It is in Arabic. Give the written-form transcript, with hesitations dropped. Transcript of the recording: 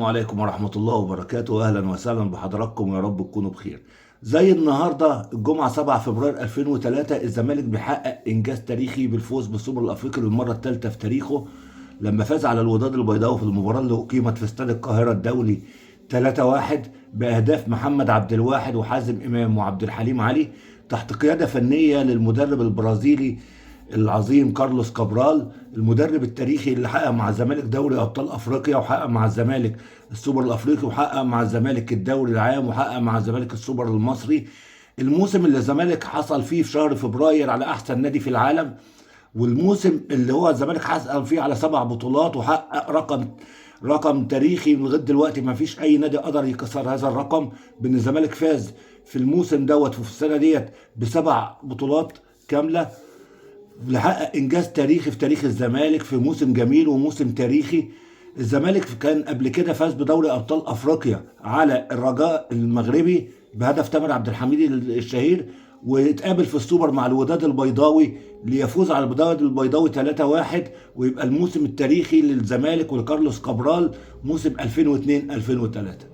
السلام عليكم ورحمة الله وبركاته. أهلا وسهلا بحضراتكم، يا رب تكونوا بخير. زي النهاردة الجمعة 7 فبراير 2003 الزمالك بيحقق إنجاز تاريخي بالفوز بالسوبر الأفريقي للمرة الثالثة في تاريخه، لما فاز على الوداد البيضاوي في المباراة اللي أقيمت في استاد القاهرة الدولي 3-1 بأهداف محمد عبد الواحد وحازم إمام وعبد الحليم علي، تحت قيادة فنية للمدرب البرازيلي العظيم كارلوس كابرال، المدرب التاريخي اللي حقق مع الزمالك دوري ابطال افريقيا، وحقق مع الزمالك السوبر الافريقي، وحقق مع الزمالك الدوري العام، وحقق مع الزمالك السوبر المصري. الموسم اللي الزمالك حصل فيه في شهر فبراير على احسن نادي في العالم، والموسم اللي هو الزمالك حصل فيه على 7 بطولات وحقق رقم تاريخي لغايه دلوقتي ما فيش اي نادي قدر يكسر هذا الرقم، بان الزمالك فاز في الموسم دوت وفي السنه ديت ب7 بطولات كامله، لحقق انجاز تاريخي في تاريخ الزمالك في موسم جميل وموسم تاريخي. الزمالك كان قبل كده فاز بدوري ابطال افريقيا على الرجاء المغربي بهدف تامر عبد الحميد الشهير، واتقابل في السوبر مع الوداد البيضاوي ليفوز على الوداد البيضاوي 3-1، ويبقى الموسم التاريخي للزمالك ولكارلوس كابرال موسم 2002 2003.